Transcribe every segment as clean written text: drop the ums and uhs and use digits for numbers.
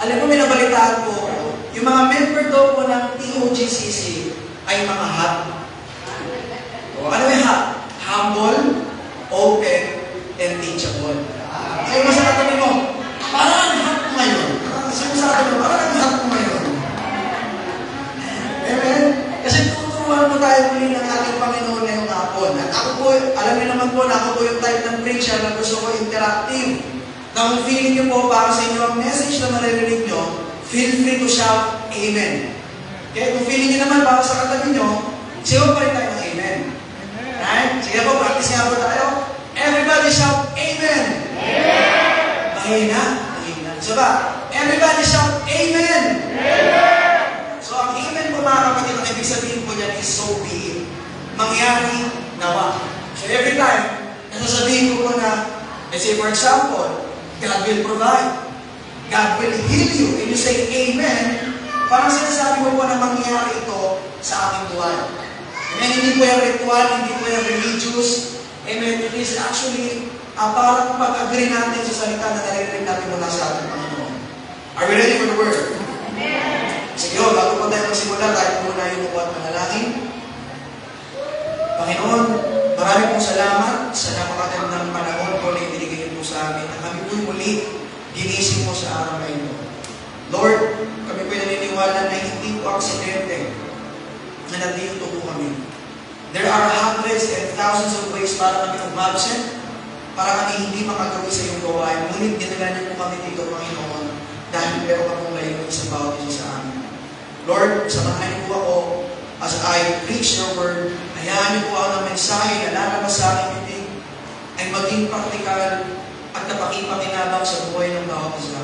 Alam mo, may nabalitaan po, yung mga member daw po ng TOGCC ay mga hot. Ano yung hot? Humble, open, and teachable. Sabi mo sa katabi mo, parang hot mo ngayon. Sabi mo sa katabi mo, parang hot mo ngayon. Amen? Kasi tuturuan mo tayo muli ng ating Panginoon ngayong hapon. At ako po, alam niyo naman po na ako po yung type ng preacher na gusto ko interactive. Na kung feeling niyo po para sa inyo ang message na maririnig niyo, feel free to shout Amen. Okay? Kung feeling niyo naman para sa katabi niyo, sigaw pa rin tayo ng Amen. Right? Sige po, practice nga po tayo. Everybody shout Amen. Amen. Mahina. So ba? Everybody shout Amen. Amen. So ang Amen po mga kapatid, ang ibig sabihin po niyan is so be it. Mangyari, nawa. So every time, nasasabihin ko po na, let's say for example, God will provide. God will heal you. And you say Amen, parang sinasabi mo po na mangyari ito sa aking buhay. Amen. Hindi po yung ritual, hindi po yung religious. Amen. It is actually parang pag-agree natin sa salita na narinig natin mula sa ating Panginoon. Are we ready for the word? Amen. Sige, bago po tayo magsimula, tayo muna yung upuan manalangin. Panginoon, marami pong salamat sa napakagandang panahon po na ibinigay po sa amin. Na kami po muli ginising mo sa araw na ito. Lord, kami po naniniwala na hindi po aksidente na nandito po kami. There are hundreds and thousands of ways para kami umabsent, para kami hindi makagawi sa iyong gawain. Ngunit dinala niyo po kami dito, Panginoon, dahil meron ka pong layunin sa bawat isa sa amin. Lord, samahan niyo po ako as I preach your word. Hayaan niyo po ako ng mensahe na lalabas sa aking bibig ay maging praktikal at napakipakinabang sa buhay ng bawat isa.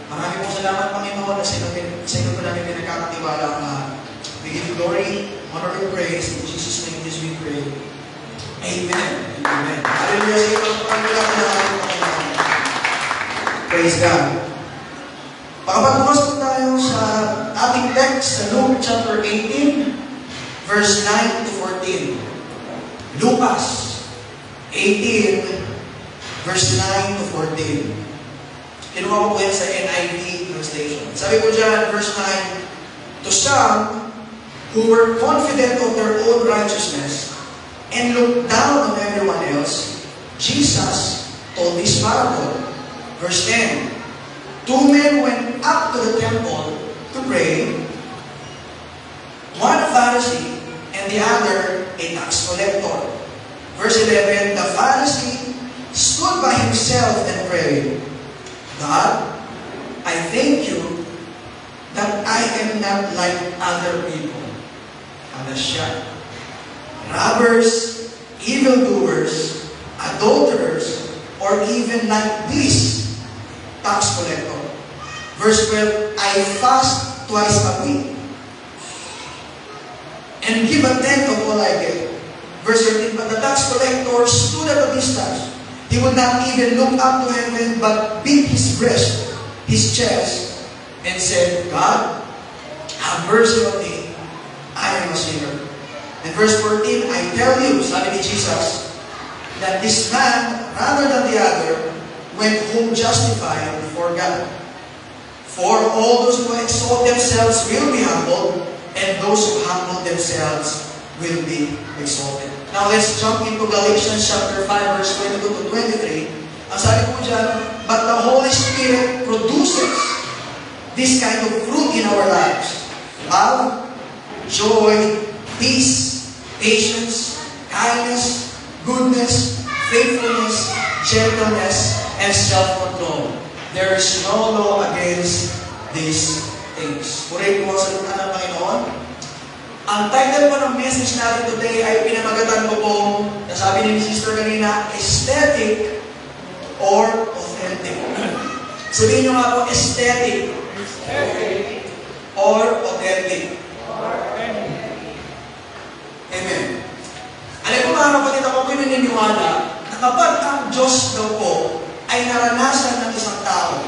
Marami pong salamat, Panginoon, na sa inyo po namin pinagkakatiwala ang lahat. We give you glory, honor, and praise. In Jesus' name is we pray. Amen. Amen. Hallelujah. Sa ito, Panginoon na ating Panginoon. Praise God. Pakapagbukas po tayo sa ating text sa Luke chapter 18, verse 9 to 14. Lucas 18, verse 9 to 14. Kinuha ko po yan sa NIV translation. Sabi ko dyan, verse 9, to some who were confident of their own righteousness and looked down on everyone else, Jesus told this parable. Verse 10, two men went up to the temple to pray, one a Pharisee and the other a tax collector. Verse 11, the Pharisee stood by himself and prayed, God, I thank you that I am not like other people. Robbers, evildoers, adulterers, or even like this tax collector. Verse 12, I fast twice a week and give a tenth of all I get. Verse 13, but the tax collector stood at a distance. He would not even look up to heaven, but beat his breast, his chest, and said, God, have mercy on me. I am a sinner. And verse 14, I tell you, sabi ni Jesus, that this man, rather than the other, went home justified before God. For all those who exalt themselves will be humbled, and those who humble themselves will be exalted. Now let's jump into Galatians chapter 5, verse 22 to 23. Ang sabi po dyan, but the Holy Spirit produces this kind of fruit in our lives. Love, joy, peace, patience, kindness, goodness, faithfulness, gentleness, and self-control. There is no law against these things. Purihin po ang salita ng Panginoon. Ang title po ng message natin today ay pinamagatan ko po, nasabi ni Sister kanina, aesthetic or authentic. Sabihin nyo nga po, aesthetic or authentic. Amen. Alam po mga kapatid, ako po naniniwala na kapag ang Diyos daw po ay naranasan ng isang tao,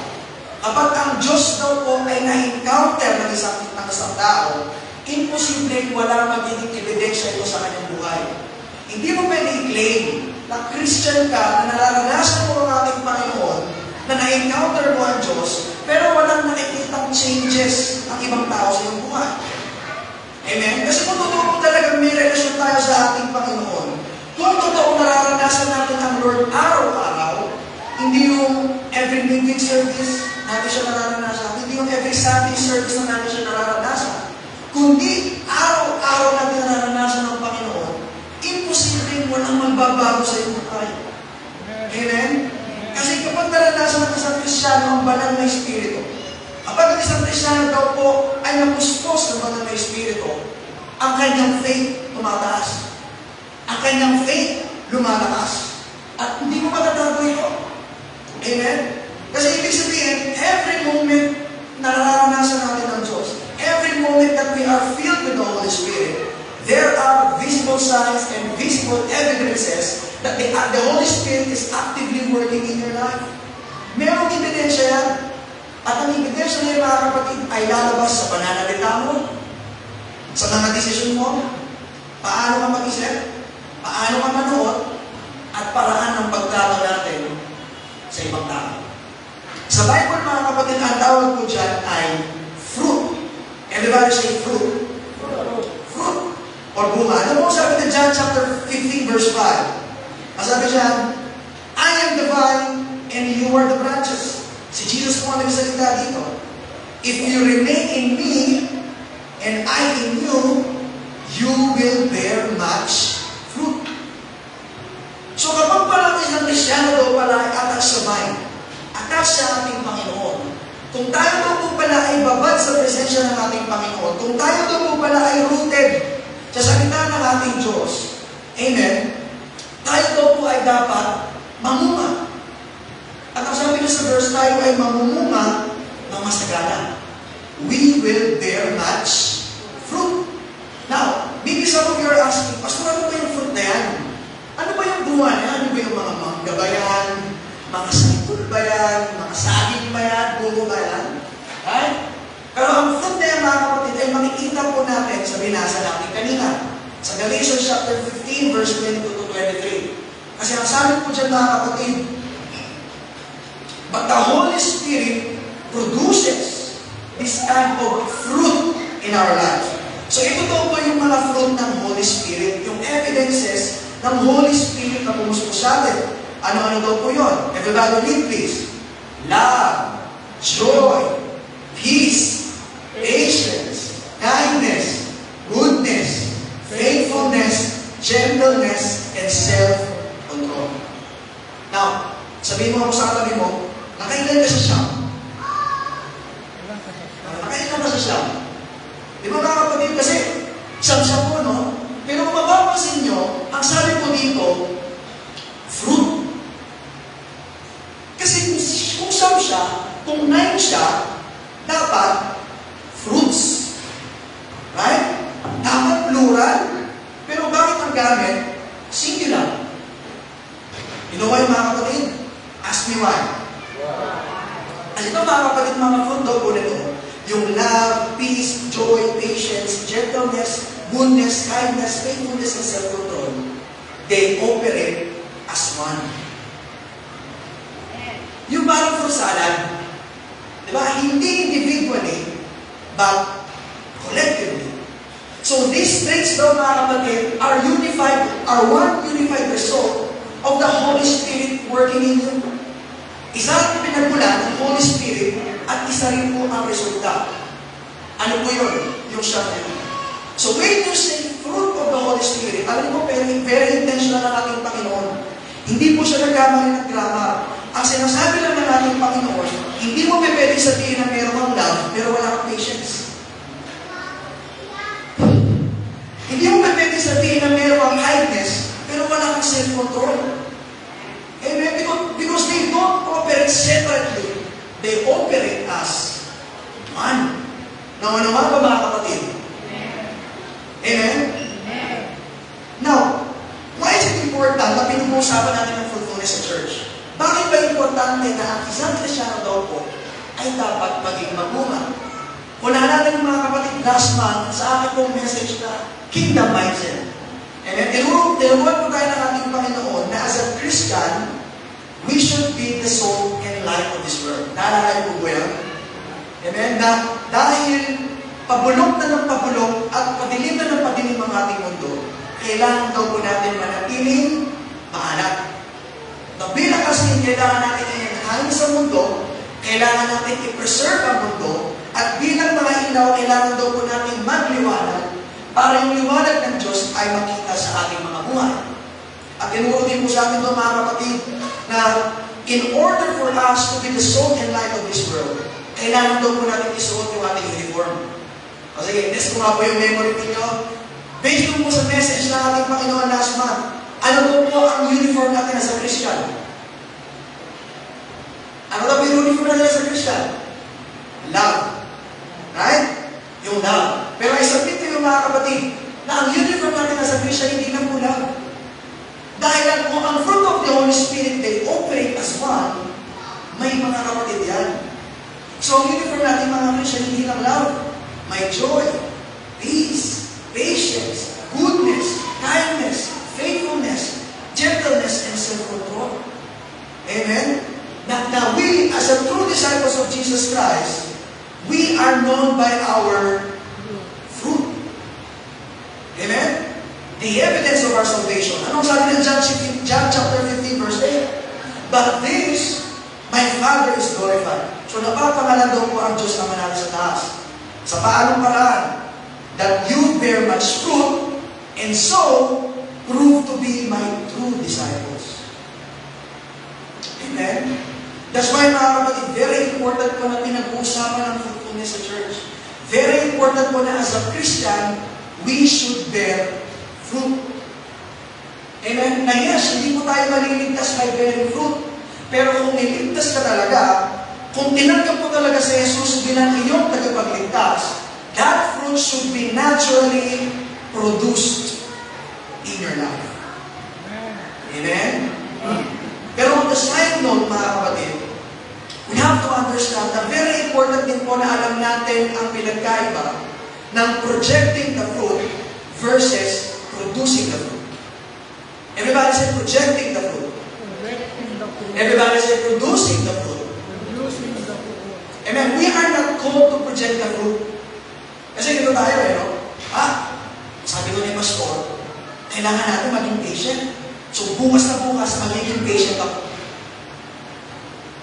kapag ang Diyos daw po ay na-encounter ng isang tao, imposible wala magiging ebidensya ito sa kanyang buhay. Hindi mo pwede i-claim na Christian ka, na nararanasan mo ang ating Panginoon, na na-encounter mo ang Diyos, pero walang sa ating Panginoon, kung totoo nararanasan natin ang Lord araw-araw, hindi yung every midweek service natin siya nararanasan, hindi yung every Sunday service na natin siya nararanasan, kundi araw-araw natin nararanasan ng Panginoon, imposibleng walang magbabago sa iyong buhay. Amen? Kasi kapag naranasan natin sa Kristiyano ang banal na Espiritu, kapag ang isang Kristiyano daw po ay napuspos ng banal na Espiritu, ang kanyang faith tumataas. Ang kanyang faith lumalakas. At hindi mo matatago ito. Amen? Kasi ibig sabihin, every moment na nararanasan natin ng Diyos, every moment that we are filled with the Holy Spirit, there are visible signs and visible evidences that the Holy Spirit is actively working in your life. Merong ebidensya yan. At ang ebidensya na yung mga kapatid ay lalabas sa pananalita mo, sa mga desisyon mo, paano ka mag-isip, paano ka manood, at paraan ng pagtrato natin sa ibang tao. Sa Bible, mga kapatid, ang tawag po dyan ay fruit. Everybody say fruit. Fruit. Or bunga. Ano mo sabi na John chapter 15 verse 5? Ang sabi dyan, I am the vine and you are the branches. Si Jesus po ang nagsalita dito. If you remain in me and I in you, you will bear much fruit. So kapag pala isang Kristyano daw pala ay attached sa vine, attached sa ating Panginoon, kung tayo daw po pala ay babad sa presensya ng ating Panginoon, kung tayo daw po pala ay rooted sa salita ng ating Diyos, amen, tayo daw po ay dapat mamunga. At ang sabi niya sa verse, tayo ay mamumunga ng masagana. We will bear much fruit. Now, maybe some of you are asking, Pastor, ano ba yung fruit na yan? Ano ba yung bunga niya? Ano ba yung mga mangga ba yan? Mga sipul ba yan? Mga saging ba yan? Bungo ba yan? Right? Pero ang fruit na yan, mga kapatid, ay makikita po natin sa binasa natin kanina. Sa Galatians chapter 15, verse 22 to 23. Kasi ang sabi po dyan, mga kapatid, but the Holy Spirit produces this kind of fruit in our life. So ito daw po yung mga fruit ng Holy Spirit, yung evidences ng Holy Spirit na pumuspos sa atin. Ano-ano daw po yun? Everybody read please. Love, joy, peace, patience, kindness, goodness, faithfulness, gentleness, and self-control. Now, sabihin mo ako sa katabi mo, nakailan ka sa Siyam? Nakailan ka sa Siyam? Di ba mga kapatid? Kasi Siyam po, no? Pero kung mapapansin nyo, ang sabi po dito, fruit. Kasi kung Siyam siya, kung 9 siya, dapat fruits. Right? Dapat plural. Pero bakit ang gamit? Singular. You know why, mga kapatid? Ask me why. Kasi ito, mga kapatid, mga fruit daw po nito. Yung love, peace, joy, patience, gentleness, goodness, kindness, faithfulness, and self-control, they operate as one. Yung parang fruit salad, di ba? Hindi individually, but collectively. So these traits daw, mga kapatid, are unified, are one unified result of the Holy Spirit working in you. Isa rin pinagmulan ng Holy Spirit at isa rin po ang resulta. Ano po yun? Yung siya na yun. So when you say fruit of the Holy Spirit, alam mo, very intentional ng ating Panginoon. Hindi po siya nagkamali ng grammar. Ang sinasabi lang ng ating Panginoon, hindi mo pwede sabihin na meron kang love, pero wala kang patience. Hindi mo pwede sabihin na meron kang kindness, pero wala kang self-control. Amen? Because they don't operate separately. They operate as one. Naman ba, mga kapatid? Amen? Now, why is it important na pinag-uusapan natin ang fruitfulness sa church? Bakit ba importante na ang isang Kristyano daw po ay dapat maging magbunga? Kung naalala ng mga kapatid, last month, sa akin pong message na kingdom mindset. And tinuruan po tayo ng ating Panginoon na as a Christian, we should be the salt and light of this world. Naalala po ba yan? Amen? Na dahil pabulok na ng pabulok at padilim na ng padilim ang ating mundo, kailangan daw po natin manatiling maalat. Bilang kasi kailangan natin i-enhance sa mundo, kailangan natin i-preserve ang mundo, at bilang mga ilaw, kailangan daw po natin magliwanag para yung liwanag ng Diyos ay makita sa ating mga buhay. At tinuro din po sa atin ito, mga kapatid, na in order for us to be the salt and light of this world, kailangan daw po natin isuot yung ating uniform. Kasi test ko nga po yung memory ninyo. Based po sa message ng ating Panginoon last month, ano po ang uniform natin as a Christian? Ano daw yung uniform natin as a Christian? Love. Right? Yung love. Pero isabit ko yung mga kapatid, na ang uniform natin as a Christian, hindi lang po love. Dahil kung ang fruit of the Holy Spirit, they operate as one, may mga kapatid yan. So ang uniform natin mga Christian, hindi lang love. May joy, peace, patience, goodness, kindness, faithfulness, gentleness, and self-control. Amen? Now we, as a true disciples of Jesus Christ, we are known by our fruit. Amen? The evidence of our salvation. Anong sabi ng John chapter 15, verse 8? But this, my Father is glorified. So napapangalan daw po ang Diyos na manalo sa taas. Sa paanong paraan? That you bear much fruit, and so prove to be my true disciples. Amen? That's why, mga kapatid, very important po na pinag-uusapan ng fruitfulness sa church. Very important po na as a Christian, we should bear fruit. Amen? Na yes, hindi po tayo maliligtas by bearing fruit. Pero kung niligtas ka talaga, kung tinanggap mo talaga si Jesus bilang iyong tagapagligtas, that fruit should be naturally produced in your life. Amen? Pero on the side note, mga kapatid, we have to understand na very important din po na alam natin ang pinagkaiba ng projecting the fruit versus producing the fruit. Everybody say projecting the fruit. Everybody say producing the fruit. Amen. We are not called to project the fruit. Kasi dito tayo no? Sabi ko ni Pastor, kailangan natin maging patient. So bukas na bukas, magiging patient ako.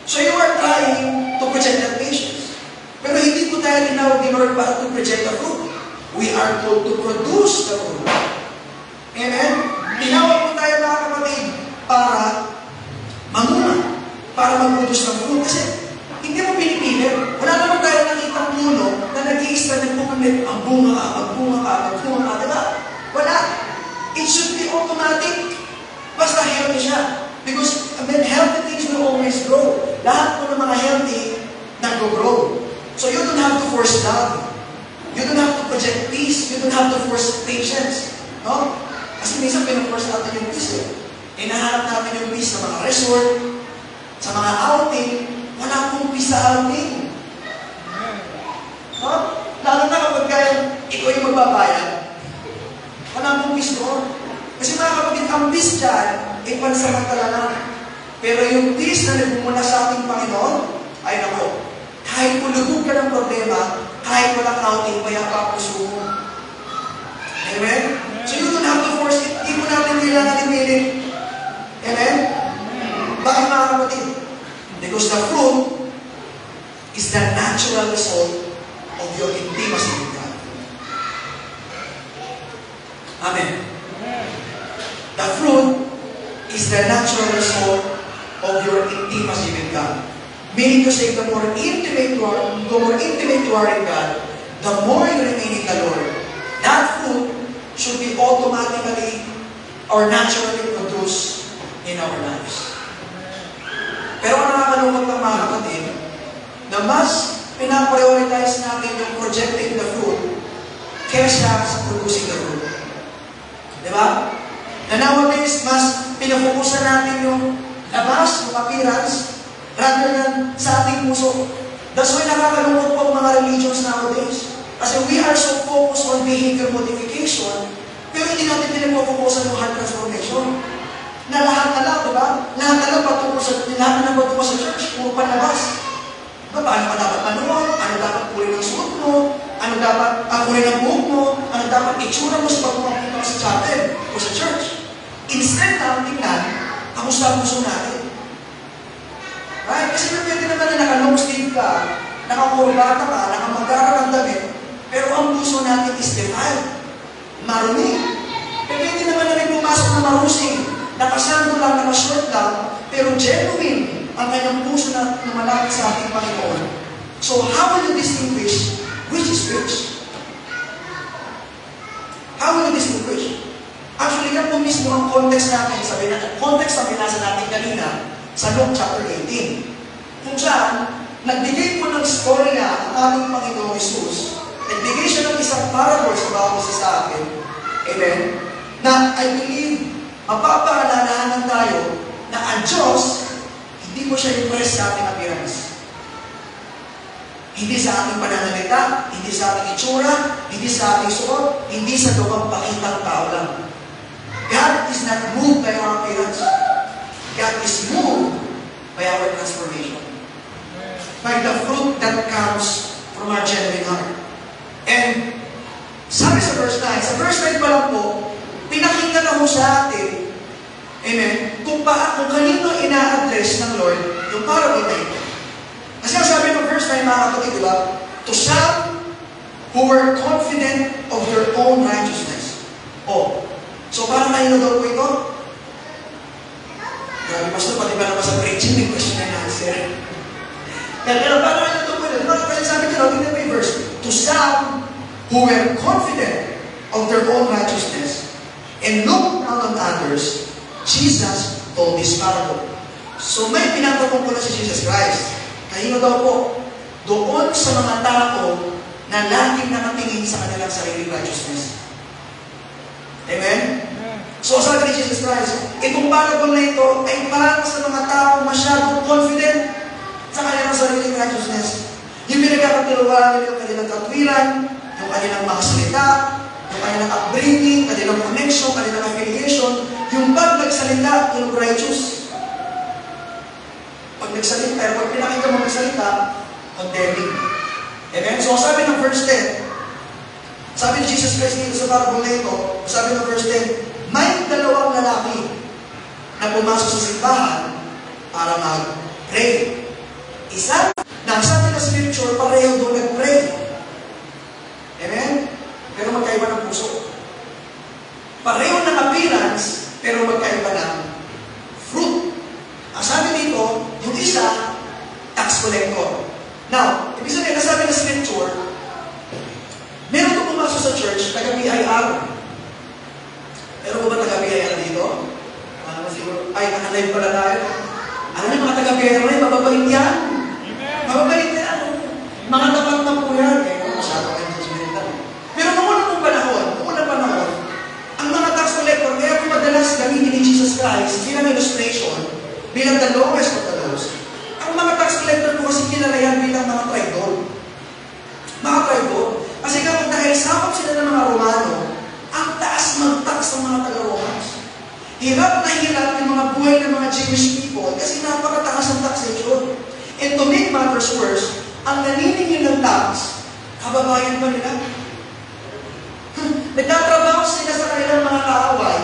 So you are trying to project that patience. Pero hindi po tayo tinawag ni Lord para to project the fruit. We are called to produce the fruit. Amen? Tinawag po tayo mga kapatid para manguha, para mag-produce ng fruit. Kasi hindi mo pinipilit. Wala naman tayo nakitang puno na nag-i-ista nagpupumit ang bunga ka, magbunga ka, magbunga ka. Diba? Wala. It should be automatic. Basta healthy siya. Because healthy things will always grow. Lahat po ng mga healthy, nag-grow. So you don't have to force love. You don't have to project peace. You don't have to force patience. No? Kasi minsan pinaforce natin yung peace. Hinahanap natin yung peace sa mga resort, sa mga outing. Wala pong peace sa outing. No? Lalo na kapag kaya ikaw yung magbabayad. Wala pong peace doon. Kasi mga kapatid, ang peace dyan, ay pansamantala lang. Pero yung peace na nagmumula sa ating Panginoon, ay nako, kahit pulubog ka ng problema, kahit walang outing, maya ka puso mo. Amen? So you don't have to force it. Hindi mo natin kailangan ipilit. Amen? Bakit mga kapatid? Because the fruit is the natural result of your intimacy with God. Amen? The fruit is the natural result of your intimacy with God. Meaning to say, the more intimate you are in God, the more you remain in the Lord. That fruit should be automatically or naturally produced in our lives. Pero ang nakakalungkot ng mga kapatid, na mas pinaprioritize natin yung projecting the fruit kesa sa producing the fruit. Diba? Na nowadays, mas pinafokusan natin yung labas, yung appearance, rather than sa ating puso. That's why nakakalungkot po ang mga religions nowadays. Kasi we are so focused on behavior modification, pero hindi natin pinafokusan yung heart transformation. Na lahat na lang, diba? Lahat na lang patungo sa church, puro panlabas. Diba? Paano ka dapat manuot? Ano dapat kulay ng suot mo? Ano dapat kulay ng buhok mo? Ano dapat itsura mo sa pagpupunta sa sa chapel o sa church. Instead na tingnan, kamusta ang puso natin? Right? Kasi pwede naman na naka-long sleeve ka, nakakurbata ka, nakamagara ng damit, pero ang puso natin is defiled. Marumi. Pwede naman na may pumasok na marusing, nakasando lang, nakashort lang, pero genuine ang kanyang puso na lumalapit sa ating Panginoon. So, how will you distinguish which is which? How will you distinguish? Actually, yan po mismo ang context natin. Context na binasa natin kanina sa Luke chapter 18. Kung saan, nagbigay po ng story na ang ating Panginoong Jesus. Nagbigay siya ng isang parable sa bawat isa sa atin. Amen? Na I believe, mapapaalalahanan tayo na ang Diyos, hindi mo siya impress sa ating appearance. Hindi sa ating pananalita, hindi sa ating itsura, hindi sa ating suot, hindi sa lubang pakitang tao lang. God is not moved by our appearance. God is moved by our transformation. By the fruit that comes from our genuine heart. And sabi sa verse 9, sa verse 9 pa lang po, pinakinggan na mo sa atin, amen, kung kanino ina-address ng Lord yung parable na ito. Kasi ang sabi ng verse 9, mga kapatid, diba? To some who were confident of their own righteousness. Oh, so parang kanino daw po ito? Grabe, Pastor, pati ba naman sa preaching, may question and answer. Kaya parang kanino daw po ito? Kasi sabi nila, tingnan mo yung verse. To some who were confident of their own righteousness and looked down on others, Jesus told this parable. So may pinatapong ko na si Jesus Christ. Kanino daw po? Doon sa mga tao na laging nakatingin sa kanilang sariling righteousness. Amen? So sabi ni Jesus Christ, itong parable na ito ay para sa mga tao masyadong confident sa kanilang sariling righteousness. Yung pinagkakatiluan nila yung kanilang katwiran, yung kanilang mga salita, yung kanilang upbringing, kanilang connection, kanilang affiliation, yung pag nagsalita, yung righteous. Pag nagsalita, pag pinakita mo nagsalita, condemning. Amen? So, sabi ng verse 10, sabi ni Jesus Christ dito sa parable na ito, sabi ng verse 10, may dalawang lalaki na pumasok sa simbahan para mag-pray. Isa, na sabi ng scripture, pareho doon nag-pray. Amen? Pero magkaiba ng puso. Pareho ng appearance, pero magkaiba ng fruit. Ang sabi dito, yung isa, tax collector. Now, ibig sabihin, nasabi ng scripture, meron itong pumasok sa church, taga-BIR. Meron ko ba taga-BIR dito? Siguro, ay, naka-live pala tayo. Alam niyo, mga taga-BIR na yun, mababait yan. Mababait yan. Mga tapat na po yan. Masyado kayo judgmental. Pero noong unang panahon, ang mga tax collector, kaya kung madalas gamitin ni Jesus Christ bilang illustration, bilang the lowest of the lowest. Ang mga tax collector po kasi kilala yan bilang mga traidor. Mga traidor. Kasi kapag dahil sakop sila ng mga Romano, ang taas mag-tax ng mga taga-Romans. Hirap na hirap yung mga buhay ng mga Jewish people kasi napakataas ang taxation. And to make matters worse, ang naniningil ng tax, kababayan pa nila. Nagtatrabaho sila sa kanilang mga kaaway,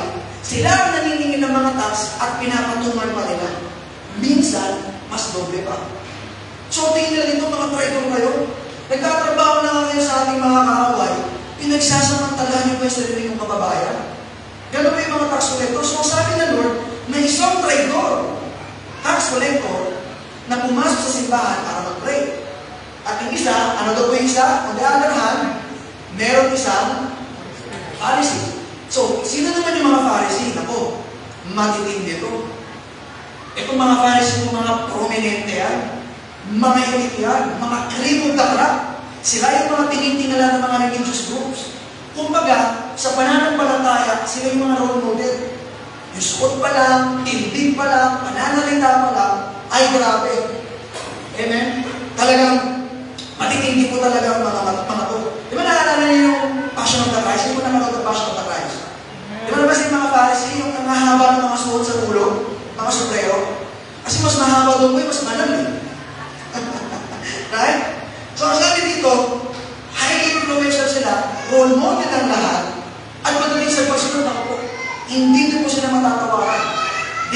sila ang naniningil ng mga tax at pinapatungan pa nila. Minsan, mas doble pa. So, tingin nila dito mga traidor kayo. Nagtatrabaho na kayo sa ating mga kaaway, pinagsasamantalahan niyo pa yung sarili ng kababayan. Ganun ba yung mga tax collector? So, sabi ng Lord, na isang traidor, tax collector, na pumasok sa simbahan para mag-pray. At yung isa, ano daw po yung isa? On the other hand, meron isang Pharisee. So, sino naman yung mga Pharisee? Nako, matitindi ito. Itong mga Pharisee, mga prominente yan, mga elite yan, mga cream of the crop. Sila yung mga tinitingala ng mga religious groups. Kumbaga, sa pananampalataya, sila yung mga role model. Yung suot pa lang, tindig pa lang, pananalita pa lang, ay grabe. Amen? Talagang matitindi po talaga ang mga to. Di ba naalala niyo yung Passion of the Christ? Hindi mo nakanood ang Passion of the Christ. Di ba naman yung mga Pharisee, yung nangahaba ng mga suot sa ulo, mga sombrero? Kasi mas mahaba doon ko, mas malam eh. Right? So, ang sabi dito, highly influential sila, role model ang lahat, at magaling sa pagsunod ng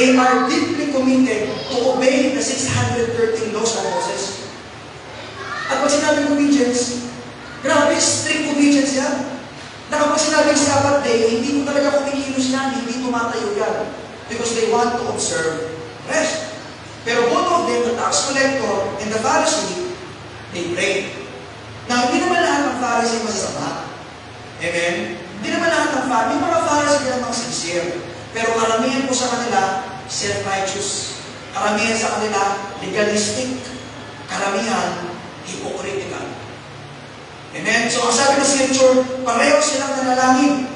they are deeply committed to obey the 613 laws of Moses. At pag sinabing obedience, grabe, strict obedience yan. Na kapag sinabing Sabbath day, hindi ko talaga kumikilos yan, hindi tumatayo yan. Because they want to observe rest. Pero both of them, the tax collector and the Pharisee, they pray. Now, hindi naman lahat ng Pharisee masasama. Amen? Hindi naman lahat ng Pharisee. May mga Pharisee na mga sincere. Pero karamihan po sa kanila, self-righteous. Karamihan sa kanila, legalistic. Karamihan, hypocritical. Amen? So, ang sabi ng scripture, pareho silang nanalangin.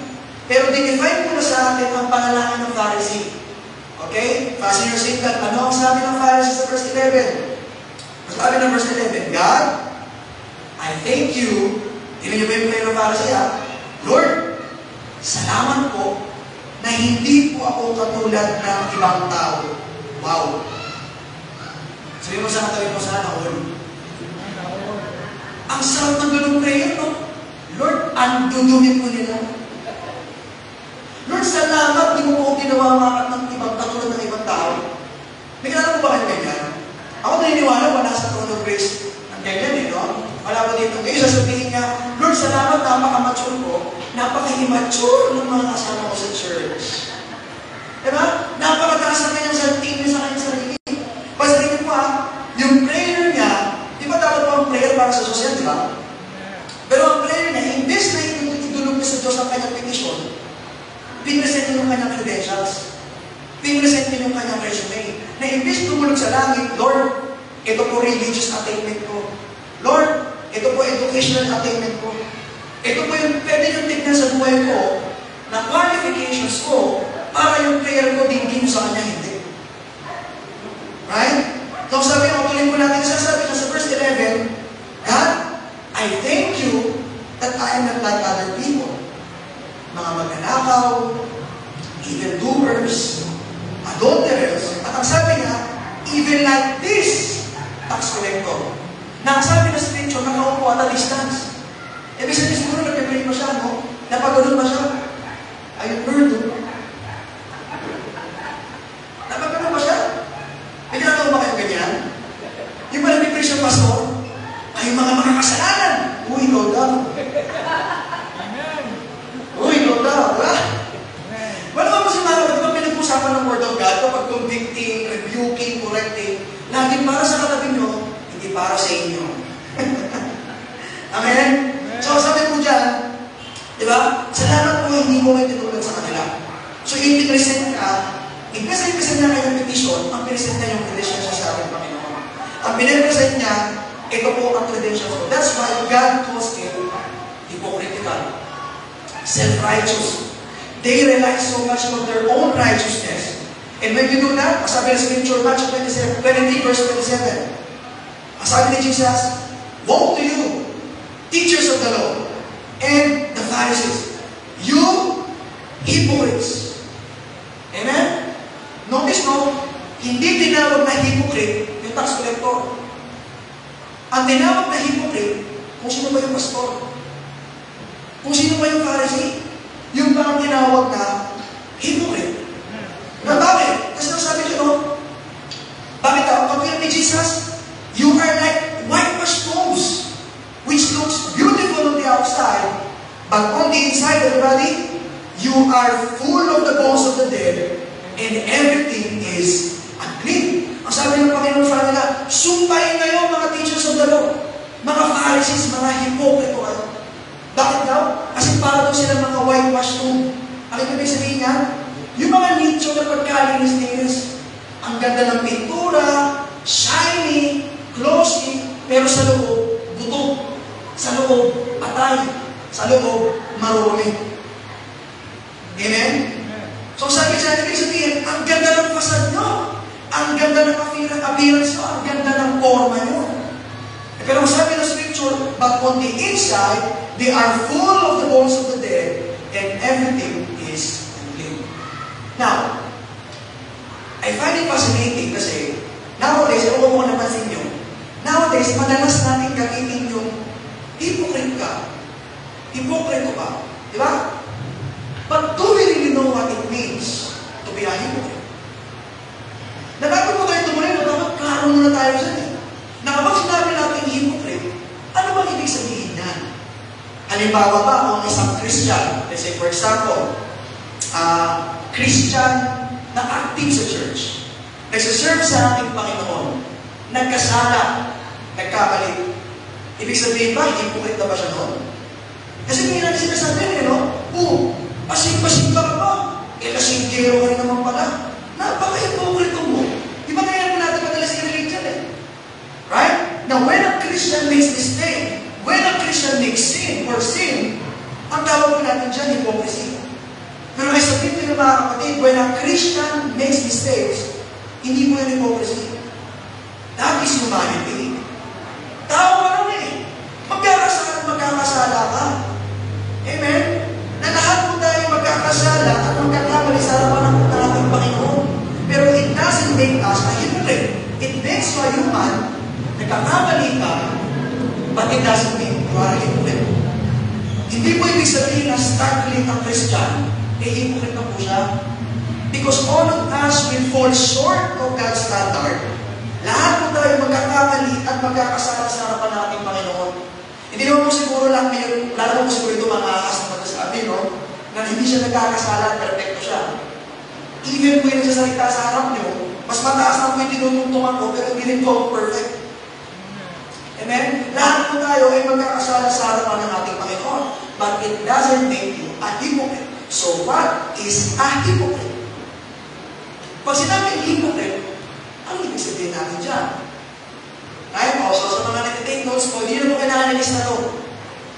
Pero dinefine muna sa atin ang panalangin ng Pharisee. Okay? Fasten your seatbelt. Ano ang sabi ng Pharisee sa verse 11? Ang sabi ng verse 11, God, I thank you. Tingnan niyo ba yung prayer ng Pharisee, ha? Lord, salamat po na hindi po ako katulad ng ibang tao. Wow! Sabi mo sa katabi mo, sana all. Ang sarap ng ganung prayer, no? Lord, ang dudumi po nila. Lord, salamat, di mo po ginawa mga ng ibang katulad ng ibang tao. May kilala mo ba kayo ganyan? Ako naniniwala, wala sa throne of grace ng ganyan, no? Wala ba dito? Ngayon, sasabihin niya, Lord, salamat, napaka-mature ko, napaka-immature ng mga kasama ko sa church. Diba? Napakataas na kanyang sarili sa kanyang sarili. Pasarin mo yung prayer niya, di ba dapat po ang prayer para sa Diyos yan, di ba? Pero ang prayer niya, imbes na idulog niya sa Diyos ang kanyang petition, pinresent niya yung kanyang credentials. Pinresent niya yung kanyang resume. Na imbes tumulog sa langit, Lord, ito po religious attainment ko. Lord, ito po educational attainment ko. Ito po yung pwede nyo tignan sa buhay ko na qualifications ko para yung prayer ko din sa kanya hindi. Right? So sabi ko, tuloy po natin sasabi na sa verse 11, God, I thank you that I am not like other people. Mga magnanakaw, evildoers, adulterers, at ang sabi niya, even like this tax collector. Na ang sabi na scripture, nakaupo at a distance. Ibig sabihin siguro nagpipray pa siya, no? Napagano'n pa siya. Ayun, bird, napagano'n pa siya? May ginagawa ba kayo ganyan? Yung pala nagpipray siya, pastor, ay mga makakasalanan. Uy, Lord, uy, Lord, diba? Wala ba si mga kapatid, diba pinag-usapan ng Word of God kapag convicting, rebuking, correcting, laging para sa katabi nyo, hindi para sa inyo. Amen? So, sabi po dyan, di ba? Salamat po, hindi mo may tinulad sa kanila. So, i-present ka, i-present niya kayong petition, ang present niya yung credentials sa ating Panginoon. Ang pinipresent niya, ito po ang credentials ko. That's why God calls him hypocritical, self-righteous. They rely so much on their own righteousness. And when you do that, sabi ng scripture, Matthew 23 verse 27, ang sabi ni Jesus, woe to you, teachers of the law, and the Pharisees, you hypocrites. Amen? Notice mo, hindi tinawag na hypocrite yung tax collector. Ang tinawag na hypocrite, kung sino ba yung pastor? Kung sino ba yung Pharisee? Yung ba ang tinawag na hypocrite? Na bakit? Kasi sabi siya, no? Bakit ang pagkira ni Jesus? You are like whitewashed tombs, which looks beautiful on the outside, but on the inside, everybody, you are full of the bones of the dead, and everything is unclean. Ang sabi ng Panginoon sa kanila, sumpayin kayo mga teachers of the law, mga Pharisees, mga hipokrito kayo. Bakit daw? Kasi para daw sila mga whitewashed tomb. Ang ibig sabihin niya, yung mga nicho na pagkalinis-linis, ang ganda ng pintura, shiny, glossy, pero sa loob, buto. Sa loob, patay. Sa loob, marumi. Amen? So sabi siya, ibig sabihin, ang ganda ng fasad nyo. Ang ganda ng appearance nyo. Ang ganda ng forma nyo. Pero sabi ng scripture, but on the inside, they are full of the bones of the dead, and everything is unclean. Now, I find it fascinating kasi, nowadays, ewan ko kung napansin nyo, nowadays, madalas natin gamitin yung hypocrite ka. Hypocrite ka. Di ba? But do we really know what it means to be a hypocrite? Halimbawa ba, kung isang Christian, let's say for example, Christian na active sa church, nagsaserve sa ating Panginoon, nagkasala, nagkamali. Ibig sabihin ba, hypocrite na ba siya noon? Kasi may natin sinasabi no? Pasing-pasing ka ba? Lasinggero ka rin naman pala. Napaka-hypocrite mo. Di ba kaya natin madalas i-relate yan Right? Now, when a Christian makes mistake, when a Christian makes sin, ang tawag po natin dyan, hypocrisy. Pero ay sabihin ko yung mga kapatid, when a Christian makes mistakes, hindi mo yung hypocrisy. That is humanity. Tao ka lang magkakasala ka. Amen? Na lahat po tayo magkakasala at magkakamali sa harapan ng ating Panginoon. Pero it doesn't make us a hypocrite. It makes you a human, nagkakamali ka, but it doesn't mean you are a hypocrite. Hindi po ibig sabihin na struggling ang Christian, hypocrite na po siya. Because all of us will fall short of God's standard. Lahat po tayo magkakamali at magkakasala sa harapan ng ating Panginoon. Hindi naman po siguro lang, lalo po siguro ito mga akas na magsasabi, na hindi siya nagkakasala at perfecto siya. Even po yung nagsasalita sa harap niyo, mas mataas na po yung tinutungtungan ko, pero hindi rin po ako perfect. Amen? Lahat po tayo ay magkakasala sa harapan ng ating Panginoon. But it doesn't make you a hypocrite. So what is a hypocrite? Pag sinabing hypocrite, ano ibig sabihin natin dyan? Right? So sa mga nag-take notes po, hindi na po kailangan na to.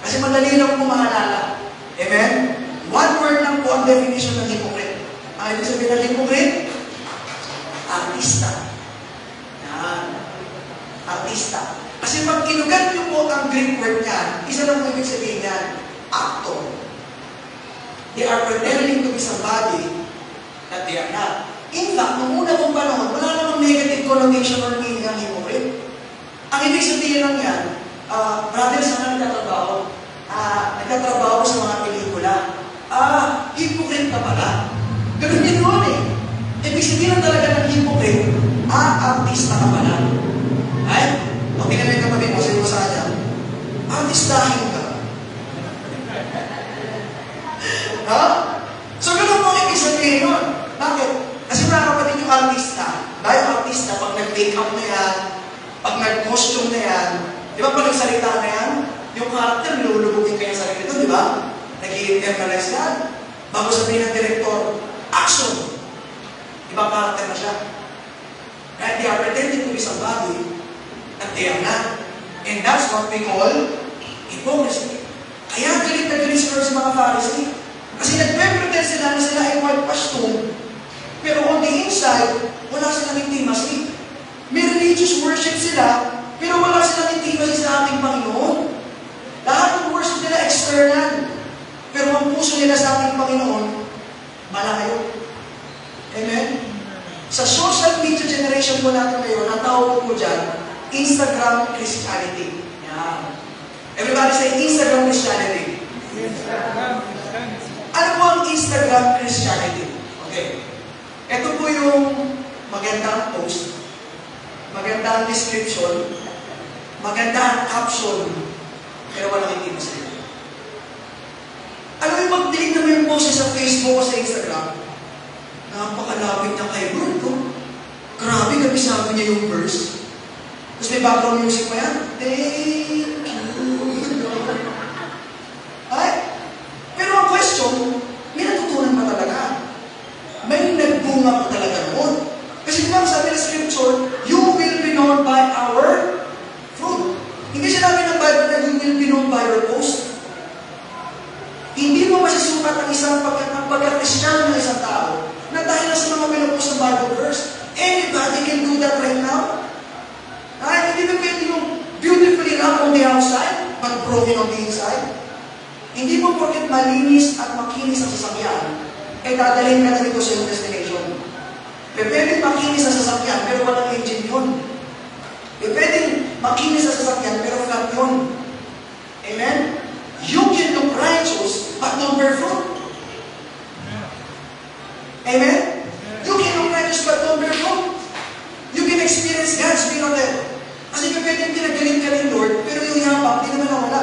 Kasi madali lang po maalala. Amen? One word lang po ang definition ng hypocrite. Ang ibig sabihin ng hypocrite? Artista. Yan. Artista. Kasi pag kinugat niyo po ang Greek word niyan, isa lang po ibig sabihin niyan, actor. They are pretending to be somebody that they are not. In fact, nung una kong panahon, wala namang negative connotation or meaning ang hypocrite. Ang ibig sabihin lang yan, brother, sana nagtatrabaho. Nagtatrabaho sa mga pelikula. Hypocrite ka pala. Ganun din noon Ibig sabihin lang talaga ng hypocrite, artista ka pala. Ay? Pag tinanong yung kapatid mo, sabi mo sa kanya, artistahin ka. So ganun po ang ibig sabihin nun. Bakit? Kasi mga kapatid yung artista, dahil artista, pag nag-make-up na yan, pag nag-costume na yan, di ba pag nagsalita na yan, yung character, nilulubugin kanya sa sarili doon, di ba? Nag-i-internalize yan. Bago sabihin ng director, action! Ibang character na siya. Right? They are pretending to be somebody that they are not. And that's what we call hypocrisy. Kaya galit na galit sa mga Pharisee. Kasi nagpe-pretend sila na sila ay white costume, pero on the inside, wala silang intimacy. May religious worship sila, pero wala silang intimacy sa ating Panginoon. Lahat ng worship nila external. Pero ang puso nila sa ating Panginoon, malayo. Amen? Sa social media generation po natin ngayon, ang tawag po dyan, Instagram Christianity. Yan. Everybody say Instagram Christianity. Ano po ang Instagram Christianity? Okay. Ito po yung magandang post, magandang description, magandang caption, pero walang intimacy. Alam mo, mag-delete naman yung post sa Facebook o sa Instagram, napakalapit niya kay Lord, Grabe, sabi niya yung verse. Tapos may background music pa yan. Thank you. Ay? Pero ang question, may natutunan pa talaga. May nagbunga pa talaga noon. Kasi diba sabi ng scripture, you will be known by our fruit. Hindi sinabi ng Bible na you will be known by your post. Hindi mo masisukat ang isang pagka-Christian ng isang tao na dahil na sa mga pinupost ng Bible verse. Anybody can do that right now. Ay, hindi na pwede yung beautifully wrapped on the outside, but broken on the inside. Hindi mo porket malinis at makinis ang sasakyan, ay dadalhin ka na dito sa iyong destination. Pwede makinis ang sasakyan, pero walang engine yun. Pwede makinis ang sasakyan, pero flat yun. Amen? You can look righteous, but don't bear fruit. Amen? You can look righteous, but don't bear fruit. You can experience God's miracle. Kasi pwede pinagaling ka ng Lord, pero yung yapak, di naman nawala.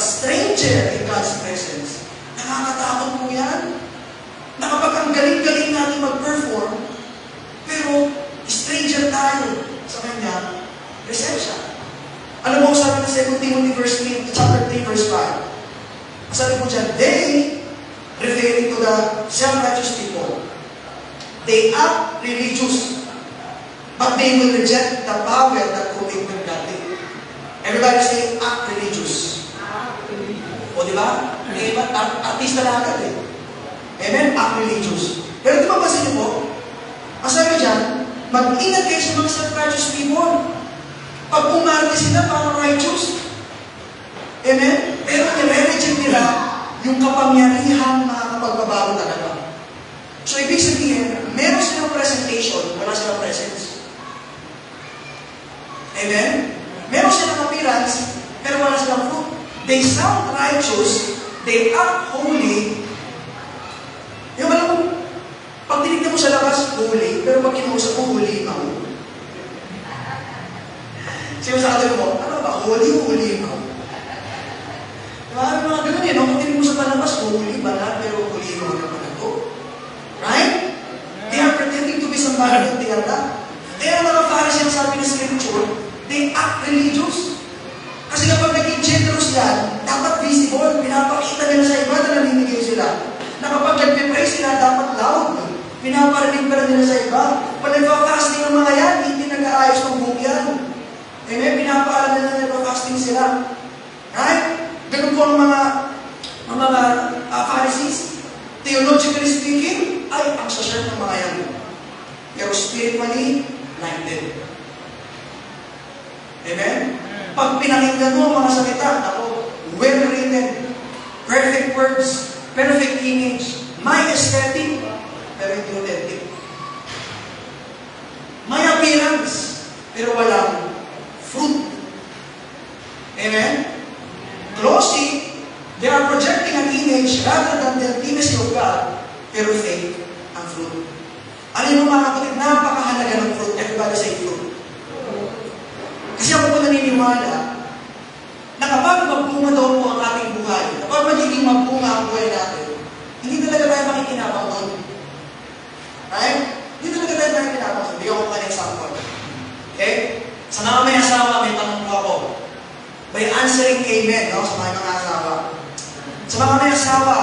stranger in God's presence. Nakakatakot po yan. Na kapag ang galing-galing natin mag-perform, pero stranger tayo sa Kanya, presensya. Ano mo sabi ng 2 Timothy chapter 3, verse 5? Sabi po dyan, they, referring to the self-righteous people, they act religious, but they will reject the power that will make them godly. Everybody say, act religious. O di ba? Artista na agad eh. Amen? Act religious. Pero di ba kasi niyo po, ang sabi dyan, mag-ingat kayo sa mga self-righteous people. Pag umarte sila, parang righteous. Amen? Pero nire-reject nila yung kapangyarihan na kapagbabago talaga. So, ibig sabihin, meron silang presentation, wala silang presence. Amen? Meron silang appearance, pero wala silang fruit. They sound righteous, they act holy. Yung alam mo, pag tinignan mo sa labas, holy, pero pag kinausap mo, holy mo. Sino sa katabi mo, ano ba, holy o holy mo? Diba? Mga ganun yun, kung tinignan mo sa palabas, holy ba na, pero holy mo naman ako. Right? They are pretending to be somebody that they are not. Kaya mga Pharisee ang sabi ng scripture, they act religious. Kasi kapag naging generous yan, dapat visible, pinapakita nila sa iba na naninigay sila. Na kapag nagpipray sila, dapat loud. Pinaparinig pa nila sa iba. Pag nagpa-fasting ang mga yan, hindi nag-aayos ng buhok yan. Amen? Pinapaalam nila na nagpa-fasting sila. Right? Ganun po ang mga Pharisees. Theologically speaking, ay ang sasya ng mga yan. Pero spiritually, blinded. Amen? Pag pinakinggan mo ang mga salita, ako, well-written, perfect words, perfect image, may aesthetic, pero hindi authentic. May appearance, pero walang fruit. Amen? Glossy, they are projecting an image rather than the intimacy of God, pero fake ang fruit. Alam mo mga kapatid, napakahalaga ng fruit. Everybody say fruit. Kasi ako po naniniwala na kapag magbunga daw po ang ating buhay, kapag magiging magbunga ang buhay natin, hindi talaga tayo makikinabang doon. Right? Hindi talaga tayo makikinabang doon. Bigyan ko pa ng example. Okay? Sa mga may asawa, may tanong po ako. By answering amen, no? Sa mga asawa. Sa mga may asawa,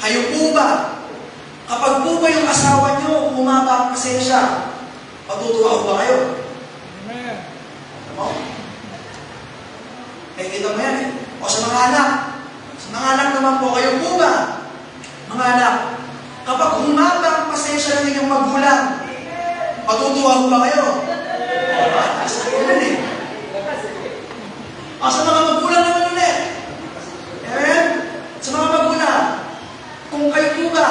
kayo po ba, kapag po ba yung asawa nyo, humaba ang pasensya, patutuwa ba kayo? Kita mo yan eh. O sa mga anak naman po, kayo po ba? Mga anak, kapag humaba ang pasensya ng inyong magulang, patutuwa ba kayo? Sa ilan eh. O sa mga magulang naman ulit. Amen? Sa mga magulang, kung kayo po ba,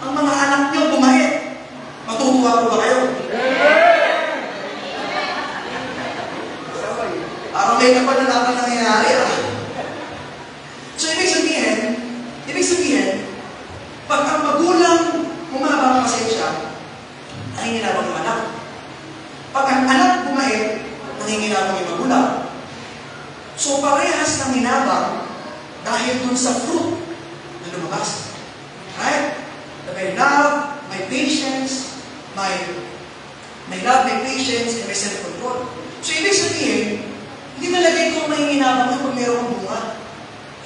ang mga anak nyo bumait, matutuwa ba kayo? Parang may kapal na natin nangyayari. So, ibig sabihin, pag ang magulang humaba ang pasensya, nanginginabang yung anak. Pag ang anak bumait, nanginginabang yung magulang. So, parehas ng hinabang dahil dun sa fruit na lumabas. Right? May love, may patience, may love, may patience, and may self-control. So, ibig sabihin, hindi talaga ito nanginginabang na pag mayroong bunga.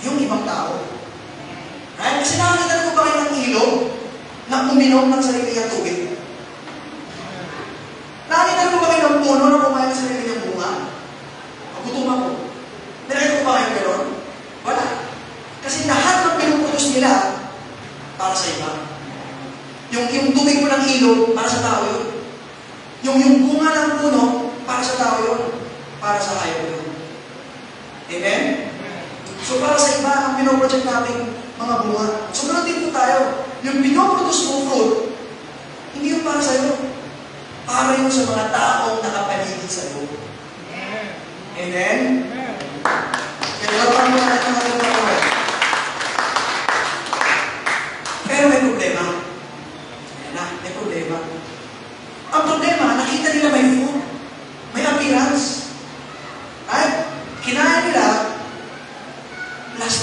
Yung ibang tao. Right? Kasi nakakita ko ba kayo ng ilog na uminom ng sarili niyang tubig? Nakakita ko ba kayo ng puno na kumain ng sarili niyang bunga? Magutom ako. Nakakita ko ba kayo gano'n? Wala. Kasi lahat ng pinuputos nila para sa iba. Yung tubig mo ng ilog, para sa tao yun. Yung bunga ng puno, para sa tao yun. Para sa ayaw yun. Amen? So para sa iba, ang pinoproject natin mga bunga. So gano'n din po tayo. Yung pinoproduce mo fruit, hindi yung para sa'yo. Para yun sa mga taong nakapaligid sa iyo. Amen? Kaya laruan mo natin ang ating mga. Pero may problema. Ayan na, may problema. Ang problema, nakita nila may fruit. May appearance. Right? Kinaya nila, last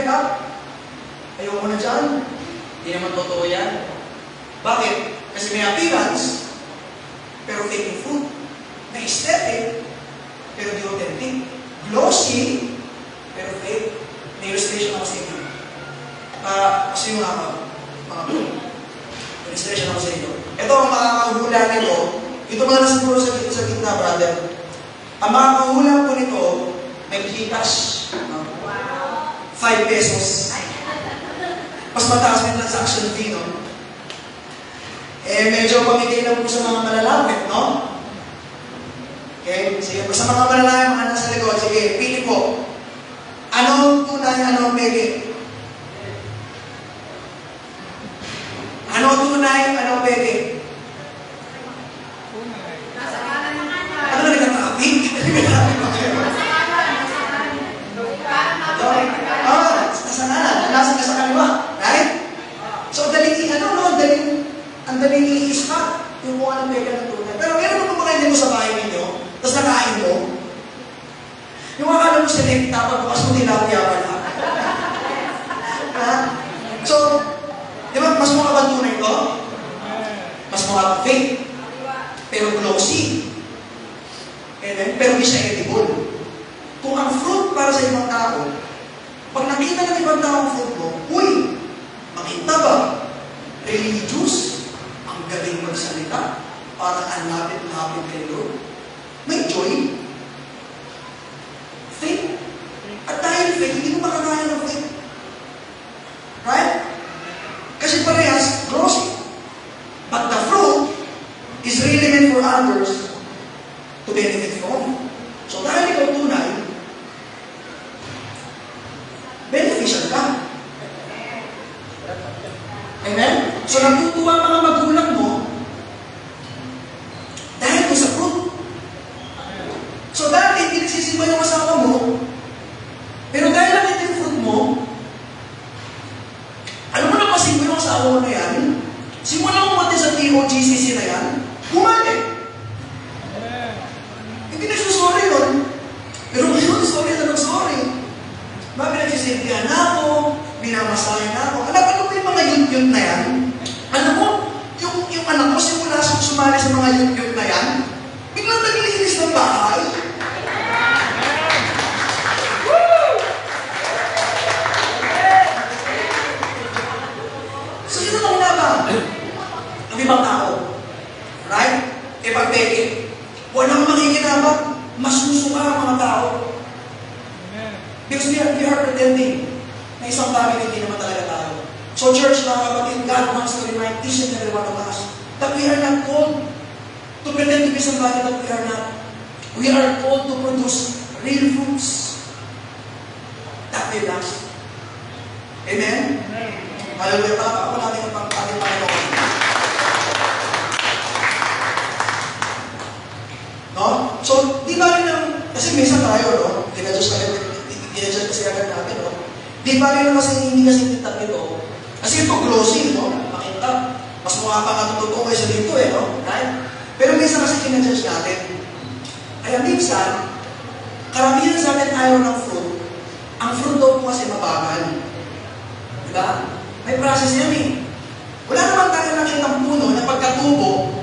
makeup? Ayoko na dyan. Hindi naman totoo yan. Bakit? Kasi may appearance, pero fake yung fruit. May aesthetic, pero di authentic. Glossy, pero fake. May illustration ako sa inyo. Kasi yung mga illustration ako sa inyo. Ito ang makakahula nito. Ito mga nasiguro sa gitna, brother. Ang makakahula po nito, may Gcash. 5 pesos. Mas mataas may transaction fee, no? Medyo pamigay lang po sa mga malalapit, no? Okay? Sige, sa mga malalapit, mga nasa likod, sige, pili po. Anong tunay, anong peke? Anong tunay, anong peke? Ano na nagkatapik? Nasa sa kaliwa. Right? So, ang daling i-ispa yung kung anong peke ng tunay. Pero meron mo ba kayo sa bahay ninyo, tapos nakain mo, yung akala mo select, dapat bukas mo tilapia pala. So, di ba, mas mukha ba tunay ko? Mas mukha ba fake? Pero glossy. Pero di siya edible. Kung ang fruit para sa ibang tao, pag nakita ng ibang tao ang fruit mo, uy, makita ba? Religious, ang galing magsalita, parang ang lapit-lapit kay Lord. May joy. Faith. At dahil faith, hindi mo makakaya ng faith. Right? Kasi parehas, glossy. But the fruit is really meant for others to benefit from. So dahil ikaw tunay, beneficial ka. Amen? So natutuwa ang mga magulang mo dahil ko sa fruit. So dati, hindi nagsisimba yung asawa mo, pero dahil nakita yung fruit mo, alam mo na pasimba yung asawa mo na yan, simula mo pati sa TOGCC na yan, bumalik. Hindi nagsusorry yun. Pero ngayon, sorry na nag-sorry. Bakit nagsisintihan na ako, binamasahin na ako. Alam mo yung mga yun-yun na yan? Alam mo, yung anak mo, simula sumali sa mga yun-yun na yan, biglang naglilinis ng bahay. So, sino na una ba? Ang ibang tao. Right? E pag-peke. Walang makikinabang, masusuka ang mga tao. Because we are pretending na isang bagay hindi naman talaga tayo. So church, mga kapatid, God wants to remind each and every one of us that we are not called to pretend to be somebody that we are not. We are called to produce real fruits that will last. Amen? Hallelujah. Palapa ako natin ang ating Panginoon. No? So, di ba rin kasi minsan tayo, no? Ginadjust kasi agad natin, no? Di ba rin kasi hindi kasi tintak nito? Kasi ito glossy, no? Makita. Mas mukha pa nga totoo kaysa dito, no? Right? Pero minsan kasi ginadjust natin. Kaya minsan, karamihan sa atin ayaw ng fruit. Ang fruit daw po kasi mabagal. Diba? May process yan eh. Wala naman tayo nakitang puno na pagkatubo,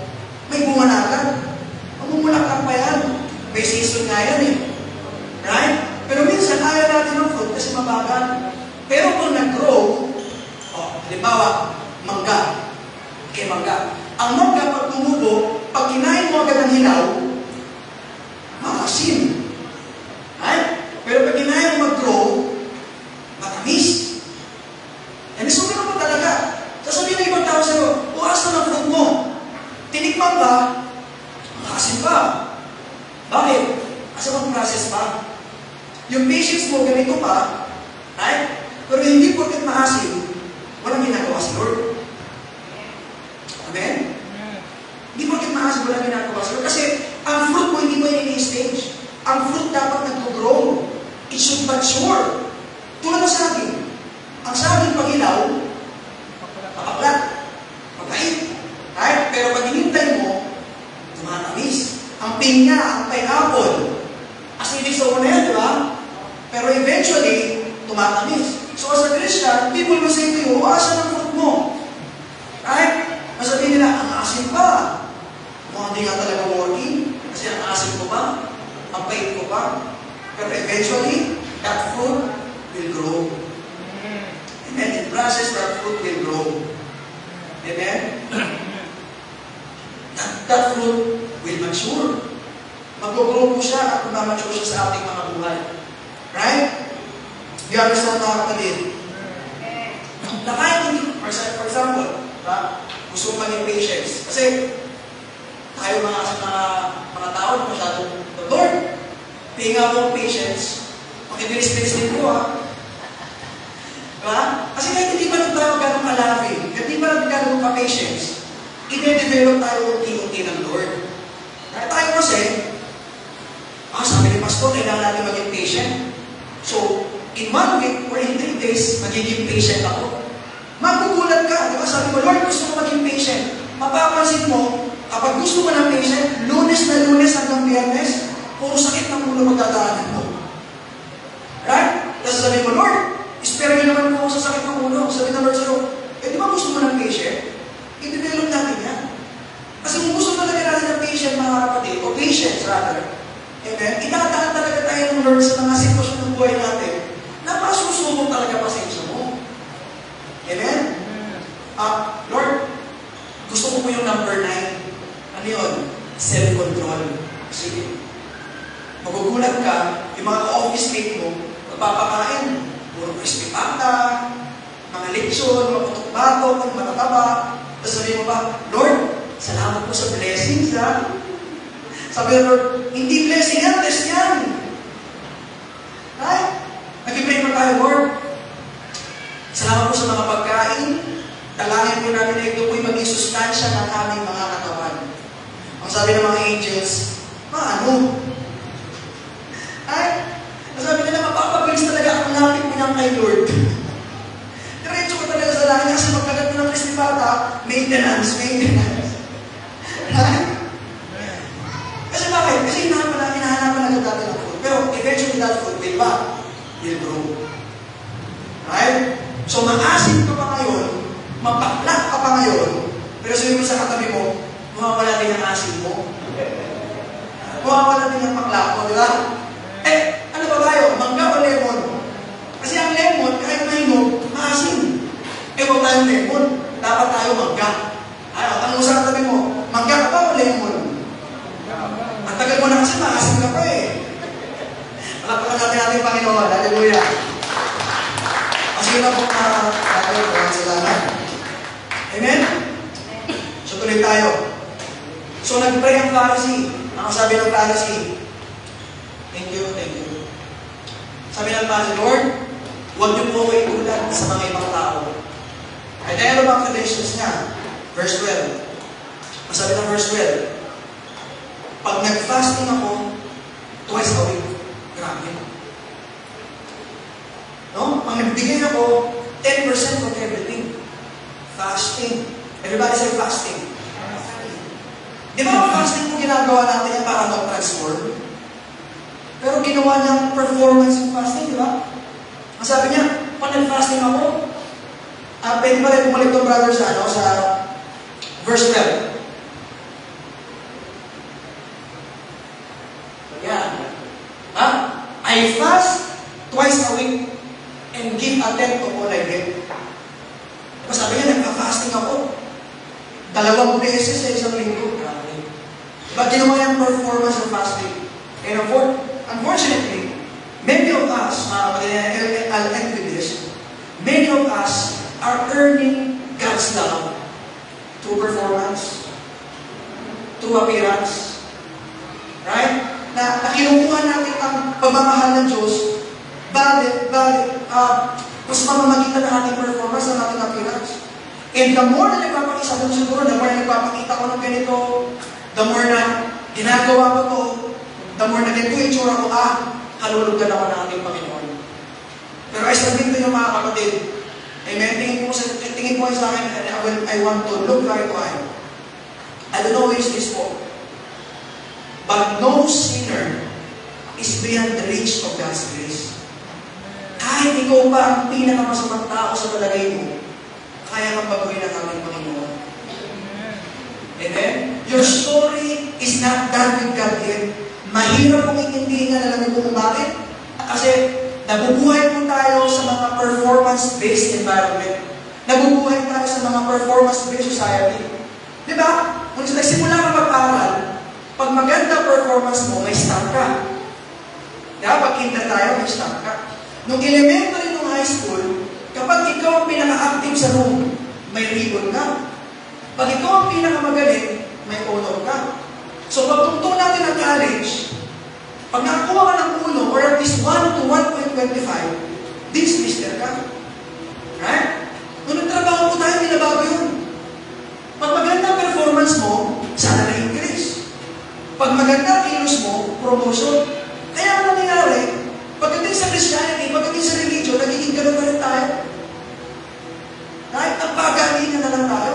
may bunga na agad. Mamumulaklak pa yan. May season nga yan eh. Right? Pero minsan, ayaw natin ng fruit kasi mabagal. Pero kung nag-grow, halimbawa, mangga. Okay, mangga. Ang mangga, pag tumubo, pag kinain mo agad ng hilaw, maasim. Right? Pero pag kinain mo mag-grow, matamis. And isumin mo talaga. Sasabihin ng ibang tao sa'yo, asa ng fruit mo. Tinikman ba? Maasim pa. Bakit? Asa mag-process pa? Yung patience mo, ganito pa, right? Pero hindi porket maasim, walang ginagawa si Lord. Amen? Hindi porket maasim, walang ginagawa si Lord. Kasi ang fruit mo, hindi mo yung ini-stage. Ang fruit dapat nag-grow. It should mature. Tulad ng saging. Ang saging pag ilaw, makaplat, magkahit. Right? Pero pag hinintay mo, tumatamis. Ang pinya, ang pineapple, acidic sa una yan, di ba? Pero eventually, tumatamis. So as a Christian, people will say to you, asan ang fruit mo? Right? Masabihin nila, ang asin pa. Mukhang di nga talaga working. Kasi ang asin ko pa, ang pait ko pa. Pero eventually, that fruit will grow. Amen? In process, that fruit will grow. Amen? That fruit will mature. Mag-grow po siya at mag-mature siya sa ating mga buhay. Right? You understand, mga kapatid? Na kahit hindi, for example, gusto mo maging patience. Kasi tayo mga tao na masyadong, Lord, tinga mo ang patience, makibilis-bilis din po diba? Kasi kahit hindi pa tayo gano'ng ka-loving, hindi pa natin gano'ng ka-patience, i-develop tayo unti-unti ng Lord. Kaya tayo kasi, sabi ni Pastor, kailangan natin maging patient. So, in 1 week or in 3 days, magiging patient ako. Magugulat ka, di ba? Sabi ko, Lord, gusto ko maging patient. Mapapansin mo, kapag gusto mo ng patient, Lunes na Lunes hanggang Biyernes, puro sakit ng ulo magdadaanan mo. Right? Tapos sabi mo, Lord, spare nyo naman po ako sa sakit ng ulo. Sabi ng Lord sa'yo, di ba gusto mo ng patient? I-develop natin yan. Kasi kung gusto talaga natin ng patient, mga kapatid, o patience rather, amen, itatahan talaga tayo ng Lord sa mga sitwasyon ng buhay natin na masusubok talaga pasensya mo. Amen? Lord, gusto ko po yung number 9. Ano yun? Self-control. Sige. Magugulat ka, yung mga office mate mo, magpapakain, puro crispy pata, mga lechon, mga putok-batok, matataba. Tapos sabihin mo pa, Lord, salamat po sa blessings, ha? Sabi ng Lord, hindi blessing yan, test yan. Right? Nag-pray pa tayo, Lord. Salamat po sa mga pagkain. Dalangin po namin na ito po'y maging sustansya ng aming mga katawan. Ang sabi ng mga angels, paano? Ay, sabi nila, mapapabilis talaga ang lapit mo niyang kay Lord. Diretso ko talaga sa langit kasi magkagat mo ng crispy pata, maintenance. Right? Kasi bakit? Kasi hinahanapan natin dati ng food. Pero eventually that food will what? Will grow. Right? So, maasin ka pa ngayon, mapaklat ka pa ngayon, pero sabihin mo sa katabi mo, mawawala din ang asin mo. Mawawala din ang pakla mo, di ba? Ano ba tayo? Mangga o lemon? Kasi ang lemon, kahit mahinog, maasin. Huwag tayong lemon. Dapat tayo mangga. Tanong mo sa katabi mo, mangga ka ba o lemon? Ang tagal mo na kasi, maasin ka pa Palakpakan natin ating Panginoon. Hallelujah. Kasi na po tayo, salamat. Amen? So tuloy tayo. So nag-pray ang Pharisee. Ang sabi ng Pharisee, thank you. Sabi ng Pharisee, Lord, huwag niyo po ako itulad sa mga ibang tao. Ay dahil ano ba ang credentials niya? Verse 12. Ang sabi ng verse 12, pag nag-fasting ako, twice a week. Grabe. No? Pag nagbigay ako, 10% of everything. Fasting. Everybody say fasting. Di ba ang fasting kung ginagawa natin yan para mag-transform? Pero ginawa niyang performance yung fasting, di ba? Ang sabi niya, pag nag-fasting ako, pwede pa rin bumalik itong brother sa verse 12. Yan. I fast twice a week and give a tenth of all I get. Diba sabi niya, nagpa-fasting ako. 2 beses sa isang linggo. Diba ginawa niyang performance of fasting? And unfortunately, many of us, I'll end with this, many of us are earning God's love through performance, through appearance. Right? Na kinukuha natin ang pagmamahal ng Diyos, mas mamamagitan ng ating performance, ng ating appearance. And the more na nagpapakisa doon siguro, the more na nagpapakita ko ng ganito, the more na ginagawa ko to, the more na ganito yung tsura ko, kalulugan ako ng ating Panginoon. Pero I submit to you mga kapatid, amen, tingin po sa akin, and I want to look right wide. I don't know who is this for. But no sinner is beyond the reach of God's grace. Kahit Kahit ikaw pa ang pinakamasamang tao sa palagay mo, kaya kang baguhin ng aming Panginoon. Amen? Your story is not done with God yet. Mahirap kong itindihin na alam mo kung bakit. Kasi nabubuhay po tayo sa mga performance-based environment. Nabubuhay tayo sa mga performance-based society. Di ba? Kung nagsimula ka mag-aral, pag maganda performance mo, may stamp ka. Diba? Pag kinder tayo, may stamp ka. Nung elementary, nung high school, kapag ikaw ang pinaka-active sa room, may ribbon ka. Pag ikaw ang pinakamagaling, may honor ka. So pag tungtong natin ang college, pag nakakuha ka ng uno, or at least 1 to 1.25, dismissed ka. Right? Nung nagtrabaho po tayo, binabago yun. Pag maganda performance mo, salary increase. Pag maganda kilos mo, promotion. Kaya ang nangyayari, pagdating sa Christianity, pagdating sa religion, nagiging ganun pa rin tayo. Right? Ang pagalingan na lang tayo.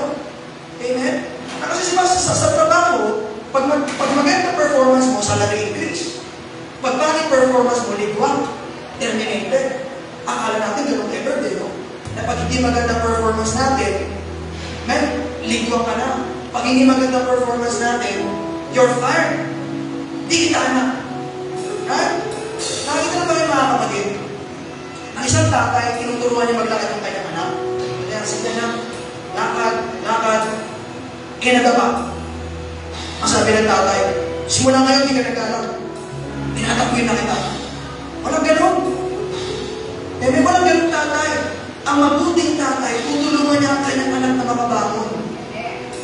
Amen? Kasi sa trabaho, pag maganda performance mo, salary increase. Pag pangit performance mo, ligwak, terminated. Akala natin ganun ever din, no? Na pag hindi maganda performance natin, man, ligwak ka na. Pag hindi maganda performance natin, you're fired. Di kita na. Right? Nakikita na ba kayo mga kapatid? Ang isang tatay, tinuturuan niya maglakad ng kanyang anak. Kaya sige na, lakad, kinagaba. Ang sabi ng tatay, simula ngayon, hindi ka nagkalang. Tinatapuin na kita. Walang ganun. May walang ganun tatay. Ang mabuting tatay, tutulungan niya ang kanyang anak na makabangon.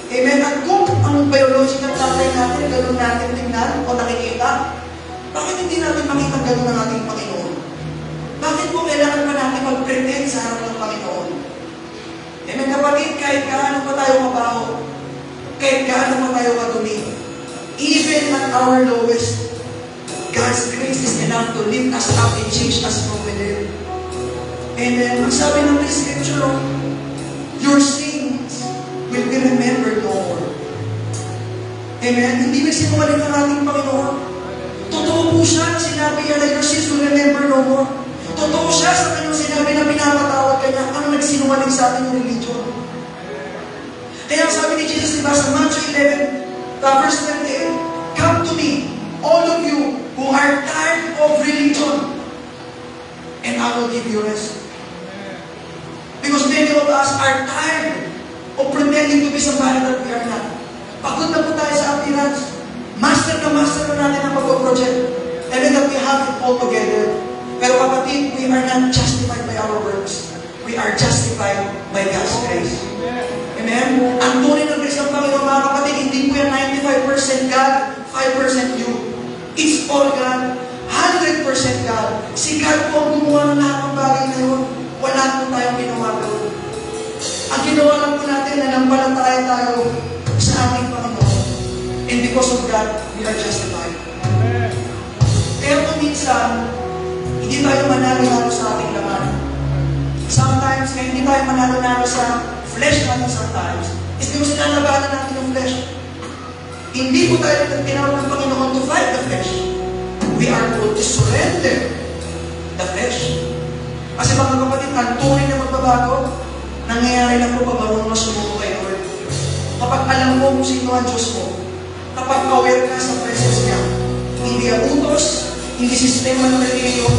Amen? At kung ang biological tatay natin, ganun natin tingnan o nakikita, bakit hindi natin makita ganun ng ating Panginoon? Bakit po kailangan pa natin mag-pretend sa harap ng Panginoon? Amen, kapatid, kahit gaano pa tayo mabaho, kahit gaano pa tayo madumi, even at our lowest, God's grace is enough to lift us up and change us from within. And ang sabi ng scripture, your sins will be remembered no more. Amen? Hindi nagsinungaling ang ating Panginoon. Totoo po siya na sinabi niya na your sins will remember no more. Totoo siya sa kanyang sinabi na pinapatawad kanya. Ano nagsinungaling sa ating religion? Kaya sabi ni Jesus, diba, sa Matthew 11, verse 28, come to me, all of you who are tired of religion, and I will give you rest. Because many of us are tired of pretending to be somebody that we are not. Pagod na po tayo sa appearance. Master na natin ang pag-project. And then that we have it all together. Pero kapatid, we are not justified by our works. We are justified by God's grace. Amen? Ang tunay ng grace ng Panginoon, mga kapatid, hindi po yan 95% God, 5% you. It's all God. 100% God. Si God po ang gumawa ng lahat ng bagay na yun. Wala po tayong ginawa doon. Ang ginawa lang po natin, nanampalataya tayo sa ating Panginoon. And because of that, we are justified. Kaya kung minsan, hindi tayo manalo-nalo sa ating laman. Sometimes, kaya hindi tayo manalo-nalo sa flesh natin sometimes, is because nalabanan natin yung flesh. Hindi po tayo tinawag ng Panginoon to fight the flesh. We are told to surrender the flesh. Kasi mga kapatid, ang tunay na magbabago, nangyayari lang po pag marunong na sumuko kay Lord. Kapag alam mo kung sino ang Diyos mo, kapag aware ka sa presence niya, hindi ang utos, hindi sistema ng religion,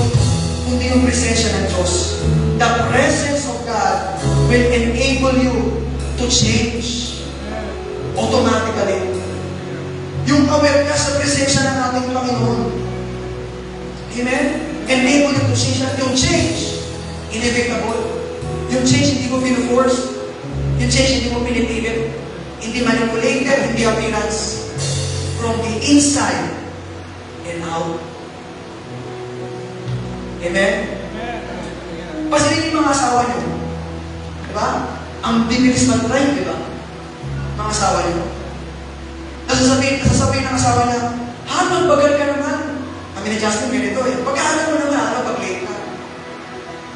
kundi yung presensya ng Diyos. The presence of God will enable you to change automatically. Yung aware ka sa presensya ng ating Panginoon. Amen? Enable you to change. At yung change, inevitable. Yung change, hindi mo pinu-force. Yung change, hindi mo pinipilit. Hindi manipulated, hindi appearance. From the inside and out. Amen? Pasilin yung mga asawa niyo. Diba? Ang bibilis mag-drive, diba? Mga asawa niyo. Sasabihin ng asawa niya, magbagal ka naman. Kami ni Justin, ganito eh. Pag-aaral mo naman, pag-late ka.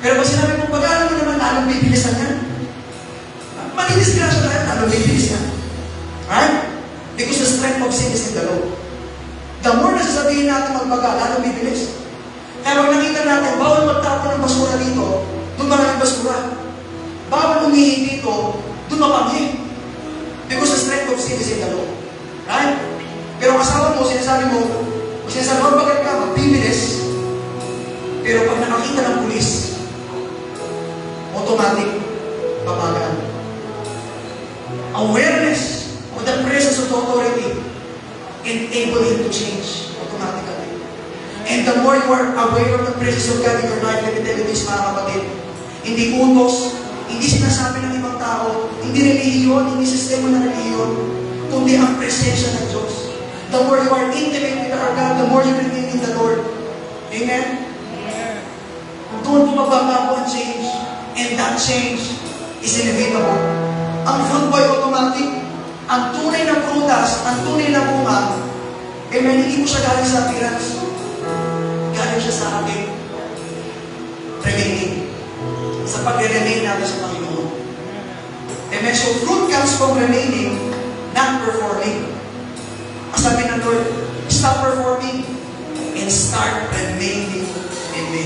Pero pag sinabi mong pag-aaral mo naman, lalong bibilisan yan. Manidisgrasya tayo, lalong bibilis yan. Right? Because the strength of sin is in the Lord. The more na sasabihin natin magbagal, lalong bibilis. Kaya pag nakita natin, bawal magtapon ng basura dito, doon maraming basura. Bawal umihi dito, doon mapanghi. Because the strength of sin is in the law. Right? Pero kasama mo, sinasabi mo, bakit ka, magbibilis. Pero pag nakakita ng pulis, automatic, papagaan. Awareness of the presence of the authority enable him to change automatically. And the more you are aware of the presence of God in your life, let me tell you this, mga kapatid, hindi utos, hindi sinasabi ng ibang tao, hindi relihiyon, hindi sistema ng relihiyon, kundi ang presensya ng Diyos. The more you are intimate with our God, the more you remain in the Lord. Amen? Doon po magbabago ang change. And that change is inevitable. Ang fruit boy automatic, ang tunay na prutas, ang tunay na bunga, amen, hindi mo siya galing sa appearance. Galing siya sa ating remaining. Sa pag-remain natin sa Panginoon. Amen. So fruit comes from remaining, not performing. Ang sabi ng Lord, stop performing and start remaining in me.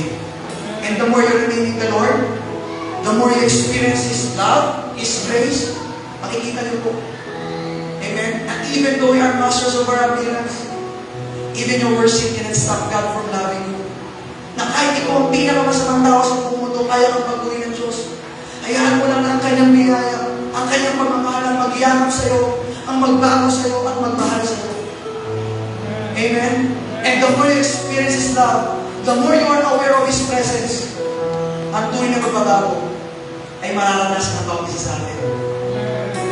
And the more you remain in the Lord, the more you experience His love, His grace, makikita niyo po. Amen. And even though we are masters of our appearance, even your worship cannot stop God from loving you. Na kahit ikaw ang pinakamasamang tao sa buong mundo, kaya kang pagkuhin ng Diyos. Hayaan mo lang ang kanyang biyaya, ang kanyang pagmamahal ang magyakap sa iyo, ang magbago sa iyo, at magmahal sa iyo. Amen? And the more you experience His love, the more you are aware of His presence, ang tunay na pagbabago ay mararanasan ng bawat isa sa atin.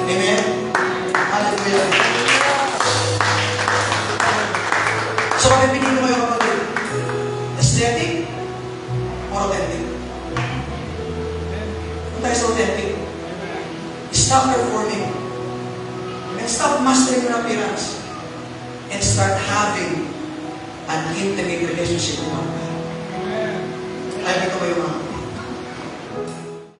Amen? Hallelujah. So, pagpipiliin mo kayo kapatid, aesthetic or authentic? Kung tayo sa authentic, stop performing and stop mastering your appearance and start having an intimate relationship with God. Alam ito ba yung mga